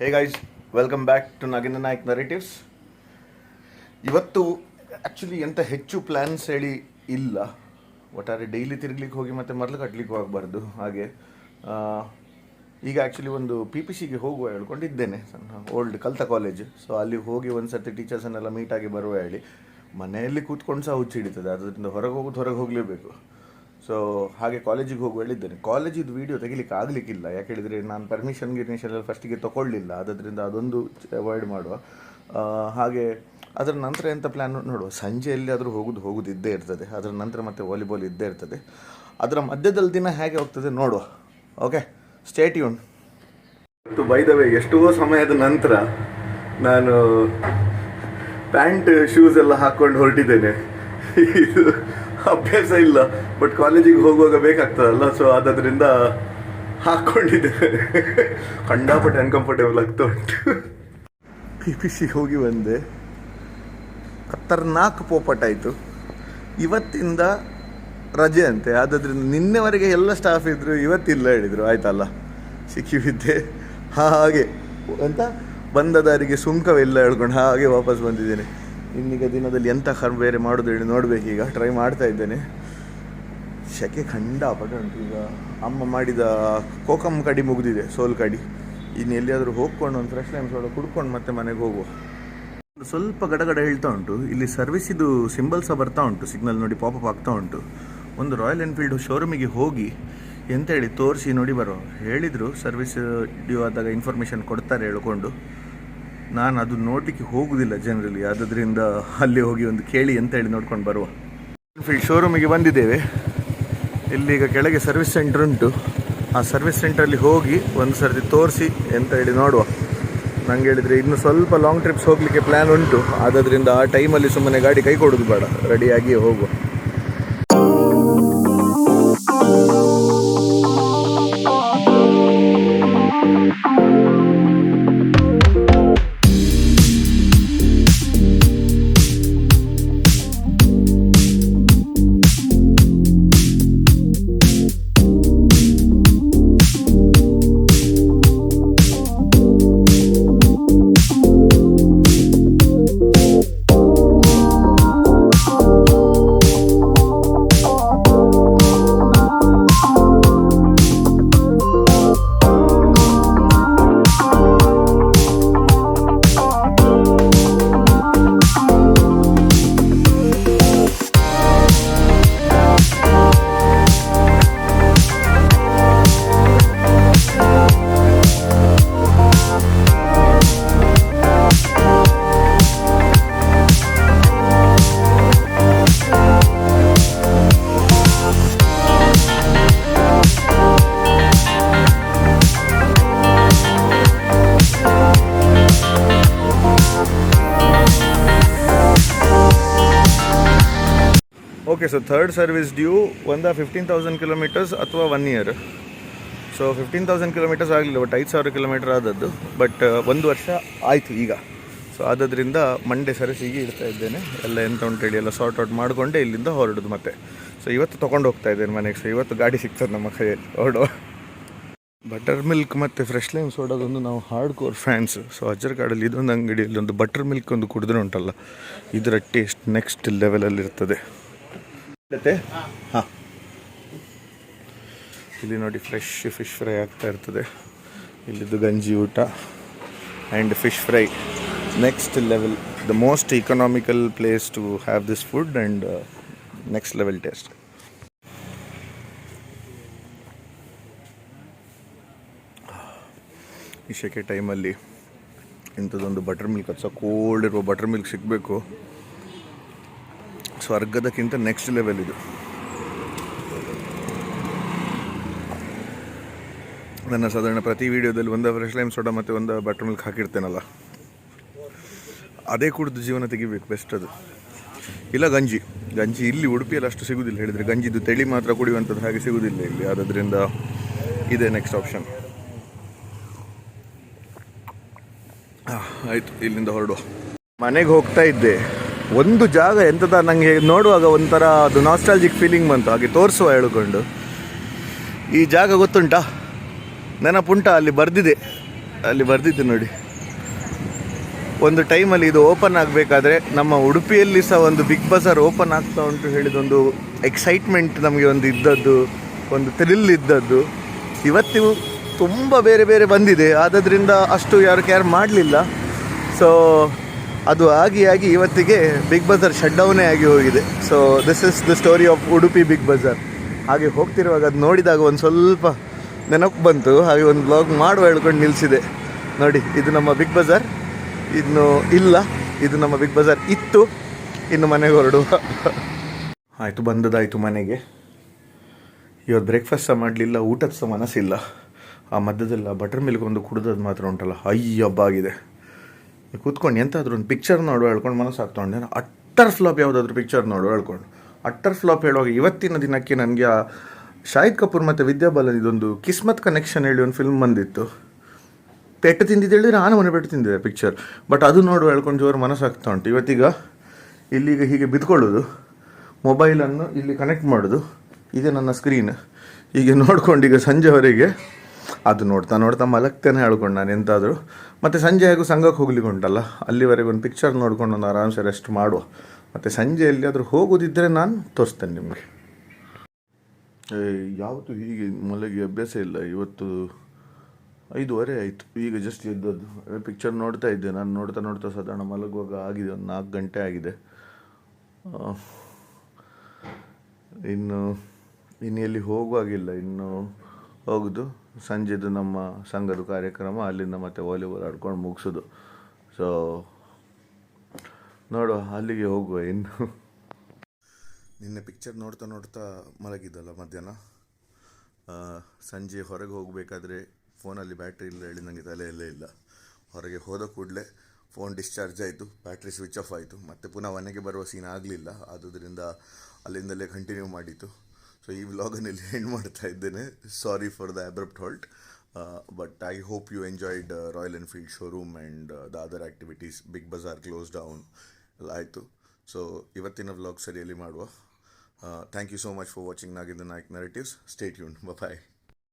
Hey guys, welcome back to Nagendra Naik narratives. ಇವತ್ತು actually ಎಂಥ ಹೆಚ್ಚು ಪ್ಲ್ಯಾನ್ಸ್ ಹೇಳಿ ಇಲ್ಲ. ಒಟ್ಟಾರೆ ಡೈಲಿ ತಿರುಗ್ಲಿಕ್ಕೆ ಹೋಗಿ ಮತ್ತೆ ಮರಳು ಕಟ್ಟಲಿಕ್ಕೂ ಆಗಬಾರ್ದು. ಹಾಗೆ ಈಗ ಆ್ಯಕ್ಚುಲಿ ಒಂದು PPCಗೆ ಹೋಗುವ ಹೇಳ್ಕೊಂಡಿದ್ದೇನೆ, ಓಲ್ಡ್ ಕಲ್ತ ಕಾಲೇಜ್. ಸೊ ಅಲ್ಲಿ ಹೋಗಿ ಒಂದು ಸರ್ತಿ ಟೀಚರ್ಸನ್ನೆಲ್ಲ ಮೀಟಾಗಿ ಬರುವ ಹೇಳಿ. ಮನೆಯಲ್ಲಿ ಕೂತ್ಕೊಂಡು ಸಹ ಹುಚ್ಚಿಡಿತದೆ, ಅದರಿಂದ ಹೊರಗೆ ಹೋಗಲೇಬೇಕು. ಸೊ ಹಾಗೆ ಕಾಲೇಜಿಗೆ ಹೋಗಿ ಹೇಳಿದ್ದೇನೆ. ಕಾಲೇಜಿದ್ದು ವೀಡಿಯೋ ತೆಗಿಲಿಕ್ಕೆ ಆಗಲಿಕ್ಕಿಲ್ಲ, ಯಾಕೆ ಹೇಳಿದರೆ ನಾನು ಪರ್ಮಿಷನ್ ಎಲ್ಲ ಫಸ್ಟಿಗೆ ತೊಗೊಳ್ಳಿಲ್ಲ. ಆದ್ದರಿಂದ ಅದೊಂದು ಅವಾಯ್ಡ್ ಮಾಡುವ. ಹಾಗೆ ಅದರ ನಂತರ ಎಂಥ ಪ್ಲ್ಯಾನ್ ನೋಡುವ. ಸಂಜೆ ಎಲ್ಲಿಯಾದರೂ ಹೋಗೋದು ಇದ್ದೇ ಇರ್ತದೆ. ಅದರ ನಂತರ ಮತ್ತೆ ವಾಲಿಬಾಲ್ ಇದ್ದೇ ಇರ್ತದೆ. ಅದರ ಮಧ್ಯದಲ್ಲಿ ದಿನ ಹೇಗೆ ಹೋಗ್ತದೆ ನೋಡುವ. Okay, stay tune. ಇವತ್ತು ಬೈ ದ ವೇ ಎಷ್ಟೋ ಸಮಯದ ನಂತರ ನಾನು ಪ್ಯಾಂಟ್ ಶೂಸ್ ಎಲ್ಲ ಹಾಕ್ಕೊಂಡು ಹೊರಟಿದ್ದೇನೆ. ಇದು ಅಭ್ಯಾಸ ಇಲ್ಲ, ಬಟ್ ಕಾಲೇಜಿಗೆ ಹೋಗುವಾಗ ಬೇಕಾಗ್ತದಲ್ಲ. ಸೊ ಅದರಿಂದ ಹಾಕ್ಕೊಂಡಿದ್ದೇನೆ. ಕಂಡಾಪಟ್ಟೆ ಅನ್ಕಂಫರ್ಟೇಬಲ್ ಆಗ್ತಾ ಉಂಟು. PPC ಹೋಗಿ ಬಂದೆ, ಖತರ್ನಾಕ್ ಪೋಪಟ್ಟಾಯಿತು. ಇವತ್ತಿಂದ ರಜೆ ಅಂತೆ, ಆದ್ದರಿಂದ ನಿನ್ನೆವರೆಗೆ ಎಲ್ಲ ಸ್ಟಾಫ್ ಇದ್ದರು, ಇವತ್ತಿಲ್ಲ ಹೇಳಿದರು. ಆಯ್ತಲ್ಲ, ಸಿಕ್ಕಿಬಿದ್ದೆ. ಹಾಗೆ ಅಂತ ಬಂದ ದಾರಿಗೆ ಸುಂಕವೆಲ್ಲ ಹೇಳ್ಕೊಂಡು ಹಾಗೆ ವಾಪಸ್ ಬಂದಿದ್ದೇನೆ. ಇನ್ನೀಗ ದಿನದಲ್ಲಿ ಎಂಥ ಬೇರೆ ಮಾಡೋದು ಹೇಳಿ ನೋಡಬೇಕೀಗ. ಟ್ರೈ ಮಾಡ್ತಾ ಇದ್ದೇನೆ. ಸೆಕೆ ಖಂಡಾಪಟ್ಟೆ ಉಂಟು. ಈಗ ಅಮ್ಮ ಮಾಡಿದ ಕೋಕಮ್ ಕಡಿ ಮುಗಿದಿದೆ, ಸೋಲ್ ಕಡಿ. ಇನ್ನು ಎಲ್ಲಿಯಾದರೂ ಹೋಗ್ಕೊಂಡು ಒಂದು ಫ್ರೆಶ್ ಲೈಮ್ ಸೋಡ ಕುಡ್ಕೊಂಡು ಮತ್ತೆ ಮನೆಗೆ ಹೋಗುವ. ಸ್ವಲ್ಪ ಗಡಗಡ ಹೇಳ್ತಾ ಉಂಟು. ಇಲ್ಲಿ ಸರ್ವಿಸಿದು ಸಿಂಬಲ್ಸ ಬರ್ತಾ ಉಂಟು, ಸಿಗ್ನಲ್ ನೋಡಿ ಪಾಪಪ್ ಆಗ್ತಾ ಉಂಟು. ಒಂದು ರಾಯಲ್ ಎನ್ಫೀಲ್ಡ್ ಶೋರೂಮಿಗೆ ಹೋಗಿ ಎಂತ ಹೇಳಿ ತೋರಿಸಿ ನೋಡಿ ಬರೋ ಹೇಳಿದರು. ಸರ್ವಿಸ್ ಡ್ಯೂ ಆದಾಗ ಇನ್ಫಾರ್ಮೇಷನ್ ಕೊಡ್ತಾರೆ ಹೇಳ್ಕೊಂಡು. ನಾನು ಅದು ನೋಡಲಿಕ್ಕೆ ಹೋಗುವುದಿಲ್ಲ ಜನರಲಿ, ಆದ್ದರಿಂದ ಅಲ್ಲಿ ಹೋಗಿ ಒಂದು ಕೇಳಿ ಅಂತ ಹೇಳಿ ನೋಡ್ಕೊಂಡು ಬರುವ. ಎನ್ಫೀಲ್ಡ್ ಶೋರೂಮಿಗೆ ಬಂದಿದ್ದೇವೆ. ಇಲ್ಲಿಗ ಕೆಳಗೆ ಸರ್ವಿಸ್ ಸೆಂಟರ್ ಉಂಟು. ಆ ಸರ್ವಿಸ್ ಸೆಂಟ್ರಲ್ಲಿ ಹೋಗಿ ಒಂದು ಸರ್ತಿ ತೋರಿಸಿ ಅಂತ ಹೇಳಿ ನೋಡುವ. ನಂಗೆ ಹೇಳಿದರೆ ಇನ್ನು ಸ್ವಲ್ಪ ಲಾಂಗ್ ಟ್ರಿಪ್ಸ್ ಹೋಗಲಿಕ್ಕೆ ಪ್ಲ್ಯಾನ್ ಉಂಟು. ಆದ್ದರಿಂದ ಆ ಟೈಮಲ್ಲಿ ಸುಮ್ಮನೆ ಗಾಡಿ ಕೈ ಕೊಡೋದು ಬೇಡ, ರೆಡಿಯಾಗಿಯೇ ಹೋಗುವ. Okay, so third service due 15,000 kilometers ಅಥವಾ 1 ಇಯರ್. ಸೊ 15,000 ಕಿಲೋಮೀಟರ್ಸ್ ಆಗಲಿಲ್ಲ, ಬಟ್ 5,000 ಕಿಲೋಮೀಟರ್ ಆದದ್ದು. ಬಟ್ 1 ವರ್ಷ ಆಯಿತು ಈಗ. ಸೊ ಆದದ್ರಿಂದ ಮಂಡೇ ಸರ್ವಿಸಿಗೆ ಇಡ್ತಾ ಇದ್ದೇನೆ. ಎಲ್ಲ ಎಂತ ಉಂಟೇಳಿ ಎಲ್ಲ ಸಾರ್ಟ್ ಔಟ್ ಮಾಡಿಕೊಂಡೆ ಇಲ್ಲಿಂದ ಹೊರಡೋದು ಮತ್ತೆ. ಸೊ ಇವತ್ತು ತೊಗೊಂಡು ಹೋಗ್ತಾ ಇದ್ದೇನೆ ಮನೆಗೆ. ಸೊ ಇವತ್ತು ಗಾಡಿ ಸಿಗ್ತದೆ ನಮ್ಮ ಕೈಯಲ್ಲಿ ಹೊರಡುವ. ಬಟರ್ ಮಿಲ್ಕ್ ಮತ್ತು ಫ್ರೆಶ್ ಲೈಮ್ ಸೋಡೋದೊಂದು ನಾವು ಹಾರ್ಡ್ ಕೋರ್ ಫ್ಯಾನ್ಸ್. ಸೊ ಅಜ್ಜರ್ಕಾಡಲ್ಲಿ ಇದೊಂದು ಅಂಗಡಿಯಲ್ಲಿ ಒಂದು ಬಟರ್ ಮಿಲ್ಕ್ ಒಂದು ಕುಡಿದ್ರೆ ಉಂಟಲ್ಲ, ಇದರ ಟೇಸ್ಟ್ ನೆಕ್ಸ್ಟ್ ಲೆವೆಲಲ್ಲಿರ್ತದೆ. ಹಾಂ, ಇಲ್ಲಿ ನೋಡಿ ಫ್ರೆಶ್ ಫಿಶ್ ಫ್ರೈ ಆಗ್ತಾ ಇರ್ತದೆ. ಇಲ್ಲಿದ್ದು ಗಂಜಿ ಊಟ and fish fry next level. The most economical place to have this food and next level taste. ಈ ಸೆಕೆ ಟೈಮಲ್ಲಿ ಇಂಥದ್ದೊಂದು ಬಟರ್ ಮಿಲ್ಕ್, ಅದು ಸಹ ಕೋಲ್ಡ್ ಇರುವ ಬಟರ್ ಮಿಲ್ಕ್ ಸಿಗಬೇಕು. ಸ್ವರ್ಗದಕ್ಕಿಂತ ನೆಕ್ಸ್ಟ್ ಲೆವೆಲ್ ಇದು. ನನ್ನ ಸಾಧಾರಣ ಪ್ರತಿ ವಿಡಿಯೋದಲ್ಲಿ ಒಂದು ಫ್ರೆಶ್ ಲೈಮ್ ಸೋಡಾ ಮತ್ತು ಒಂದು ಬಟರ್ ಮಿಲ್ಕ್ ಹಾಕಿರ್ತೇನಲ್ಲ, ಅದೇ ಕುಡಿದು ಜೀವನ ತೆಗಿಬೇಕು, ಬೆಸ್ಟ್ ಅದು. ಇಲ್ಲ ಗಂಜಿ ಇಲ್ಲಿ ಉಡುಪಿಯಲ್ಲಿ ಅಷ್ಟು ಸಿಗೋದಿಲ್ಲ ಹೇಳಿದರೆ, ಗಂಜಿದು ತೆಳಿ ಮಾತ್ರ ಕುಡಿಯುವಂಥದ್ದು ಹಾಗೆ ಸಿಗೋದಿಲ್ಲ ಇಲ್ಲಿ. ಆದ್ದರಿಂದ ಇದೇ ನೆಕ್ಸ್ಟ್ ಆಪ್ಷನ್. ಆಯಿತು, ಇಲ್ಲಿಂದ ಹೊರಡುವ. ಮನೆಗೆ ಹೋಗ್ತಾ ಇದ್ದೆ. ಒಂದು ಜಾಗ ಎಂಥದ ನನಗೆ ನೋಡುವಾಗ ಒಂಥರ ಅದು ನಾಸ್ಟಾಲ್ಜಿಕ್ ಫೀಲಿಂಗ್ ಬಂತು. ಹಾಗೆ ತೋರಿಸುವ ಹೇಳ್ಕೊಂಡು. ಈ ಜಾಗ ಗೊತ್ತುಂಟಾ, ನೆನಪುಂಟ, ಅಲ್ಲಿ ಬರೆದಿದೆ ಅಲ್ಲಿ ಬರೆದಿದ್ದು ನೋಡಿ, ಒಂದು ಟೈಮಲ್ಲಿ ಇದು ಓಪನ್ ಆಗಬೇಕಾದ್ರೆ ನಮ್ಮ ಉಡುಪಿಯಲ್ಲಿ ಸಹ ಒಂದು ಬಿಗ್ ಬಜಾರ್ ಓಪನ್ ಆಗ್ತಾ ಉಂಟು ಹೇಳಿದೊಂದು ಎಕ್ಸೈಟ್ಮೆಂಟ್ ನಮಗೆ ಒಂದು ಇದ್ದದ್ದು, ಒಂದು ಥ್ರಿಲ್ ಇದ್ದದ್ದು. ಇವತ್ತಿಗೂ ತುಂಬ ಬೇರೆ ಬೇರೆ ಬಂದಿದೆ, ಆದದ್ರಿಂದ ಅಷ್ಟು ಯಾರು ಕೇರ್ ಮಾಡಲಿಲ್ಲ. ಸೊ ಅದು ಆಗಿ ಇವತ್ತಿಗೆ ಬಿಗ್ ಬಜಾರ್ ಶಟ್ ಡೌನೇ ಆಗಿ ಹೋಗಿದೆ. So this is the story of Udupi Big Bazaar. ಹಾಗೆ ಹೋಗ್ತಿರುವಾಗ ಅದು ನೋಡಿದಾಗ ಒಂದು ಸ್ವಲ್ಪ ನೆನಪು ಬಂತು, ಹಾಗೆ ಒಂದು ಬ್ಲಾಗ್ ಮಾಡುವ ಹೇಳ್ಕೊಂಡು ನಿಲ್ಲಿಸಿದೆ. ನೋಡಿ, ಇದು ನಮ್ಮ ಬಿಗ್ ಬಜಾರ್, ಇನ್ನು ಇಲ್ಲ, ಇದು ನಮ್ಮ ಬಿಗ್ ಬಜಾರ್ ಇತ್ತು, ಇನ್ನು ಮನೆಗೆ ಹೊರಡುವ. ಆಯಿತು, ಬಂದದಾಯಿತು ಮನೆಗೆ. ಇವತ್ತು ಬ್ರೇಕ್ಫಾಸ್ಟ್ ಸಹ ಮಾಡಲಿಲ್ಲ, ಊಟದ ಸಹ ಮನಸ್ಸಿಲ್ಲ. ಆ ಮಧ್ಯದಲ್ಲ ಬಟರ್ ಮಿಲ್ಕ್ ಒಂದು ಕುಡ್ದದ್ದು ಮಾತ್ರ ಉಂಟಲ್ಲ, ಅಯ್ಯಬ್ಬಾಗಿದೆ. ಕೂತ್ಕೊಂಡು ಎಂತಾದರೂ ಒಂದು ಪಿಕ್ಚರ್ ನೋಡುವ ಹೇಳ್ಕೊಂಡು ಮನಸ್ಸಾಗ್ತೊಂಡೆ. ಅಟ್ಟರ್ ಫ್ಲಾಪ್ ಯಾವುದಾದ್ರೂ ಪಿಕ್ಚರ್ ನೋಡುವ ಹೇಳ್ಕೊಂಡು. ಅಟ್ಟರ್ ಫ್ಲಾಪ್ ಹೇಳುವಾಗ ಇವತ್ತಿನ ದಿನಕ್ಕೆ ನನಗೆ ಆ ಶಾಹಿದ್ ಕಪೂರ್ ಮತ್ತು ವಿದ್ಯಾ ಬಾಲನ್ ಇದೊಂದು ಕಿಸ್ಮತ್ ಕನೆಕ್ಷನ್ ಹೇಳಿ ಒಂದು ಫಿಲ್ಮ್ ಬಂದಿತ್ತು. ಪೆಟ್ಟು ತಿಂದಿದ್ದು ಹೇಳಿದ್ರೆ ನಾನು ಮನೆ ಪೆಟ್ಟು ತಿಂದಿದ್ದೆ ಪಿಕ್ಚರ್. ಬಟ್ ಅದು ನೋಡುವ ಹೇಳ್ಕೊಂಡು ಜೋರು ಮನಸ್ಸಾಗ್ತಾ ಉಂಟು. ಇವತ್ತೀಗ ಇಲ್ಲಿಗ ಹೀಗೆ ಬಿದ್ಕೊಳ್ಳೋದು, ಮೊಬೈಲನ್ನು ಇಲ್ಲಿ ಕನೆಕ್ಟ್ ಮಾಡೋದು, ಇದೇ ನನ್ನ ಸ್ಕ್ರೀನ್. ಹೀಗೆ ನೋಡ್ಕೊಂಡು ಈಗ ಸಂಜೆವರೆಗೆ ಅದು ನೋಡ್ತಾ ಮಲಗ್ತೇನೆ ಹೇಳ್ಕೊಂಡು ನಾನು ಎಂತಾದರೂ. ಮತ್ತು ಸಂಜೆ ಹಾಗೂ ಸಂಘಕ್ಕೆ ಹೋಗ್ಲಿಕ್ಕೆ ಉಂಟಲ್ಲ, ಅಲ್ಲಿವರೆಗೆ ಒಂದು ಪಿಕ್ಚರ್ ನೋಡ್ಕೊಂಡು ಒಂದು ಆರಾಮ್ಸೆ ರೆಸ್ಟ್ ಮಾಡುವ. ಮತ್ತು ಸಂಜೆ ಎಲ್ಲಿಯಾದರೂ ಹೋಗೋದಿದ್ದರೆ ನಾನು ತೋರಿಸ್ತೇನೆ ನಿಮಗೆ. ಯಾವತ್ತೂ ಹೀಗೆ ಮಲಗಿ ಅಭ್ಯಾಸ ಇಲ್ಲ. ಇವತ್ತು 5:30 ಆಯಿತು, ಈಗ ಜಸ್ಟ್ ಎದ್ದದ್ದು. ಪಿಕ್ಚರ್ ನೋಡ್ತಾ ಇದ್ದೆ ನಾನು. ನೋಡ್ತಾ ಸಾಧಾರಣ ಮಲಗುವಾಗ ಆಗಿದೆ ಒಂದು 4 ಗಂಟೆ ಆಗಿದೆ. ಇನ್ನು ಎಲ್ಲಿ ಹೋಗುವಾಗಿಲ್ಲ. ಇನ್ನು ಹೋಗೋದು ಸಂಜೆದು ನಮ್ಮ ಸಂಘದ ಕಾರ್ಯಕ್ರಮ, ಅಲ್ಲಿಂದ ಮತ್ತೆ ವಾಲಿಬಾಲ್ ಆಡ್ಕೊಂಡು ಮುಗಿಸೋದು. ಸೊ ನೋಡುವ, ಅಲ್ಲಿಗೆ ಹೋಗುವ. ಇನ್ನು ನಿನ್ನೆ ಪಿಕ್ಚರ್ ನೋಡ್ತಾ ಮಲಗಿದ್ದಲ್ಲ ಮಧ್ಯಾಹ್ನ. ಸಂಜೆ ಹೊರಗೆ ಹೋಗಬೇಕಾದ್ರೆ ಫೋನಲ್ಲಿ ಬ್ಯಾಟ್ರಿ ಇಲ್ಲ ಹೇಳಿ ನನಗೆ ತಲೆಯಲ್ಲೇ ಇಲ್ಲ. ಹೊರಗೆ ಹೋದ ಕೂಡಲೇ ಫೋನ್ ಡಿಸ್ಚಾರ್ಜ್ ಆಯಿತು, ಬ್ಯಾಟ್ರಿ ಸ್ವಿಚ್ ಆಫ್ ಆಯಿತು. ಮತ್ತು ಪುನಃ ಮನೆಗೆ ಬರುವ ಸೀನ್ ಆಗಲಿಲ್ಲ. ಆದುದರಿಂದ ಅಲ್ಲಿಂದಲೇ ಕಂಟಿನ್ಯೂ ಮಾಡಿತ್ತು. ಸೊ ಈ ವ್ಲಾಗನ್ನು ಇಲ್ಲಿ ಎಂಡ್ ಮಾಡ್ತಾ ಇದ್ದೇನೆ. Sorry for the abrupt halt, but I hope you enjoyed Royal Enfield showroom and the other activities. Big Bazaar close down ಎಲ್ಲ ಆಯಿತು. ಸೊ ಇವತ್ತಿನ ವ್ಲಾಗ್ ಸರಿಯಲ್ಲಿ ಮಾಡುವ. Thank you so much for watching Naginda Nayak narratives. Stay tuned. Bye.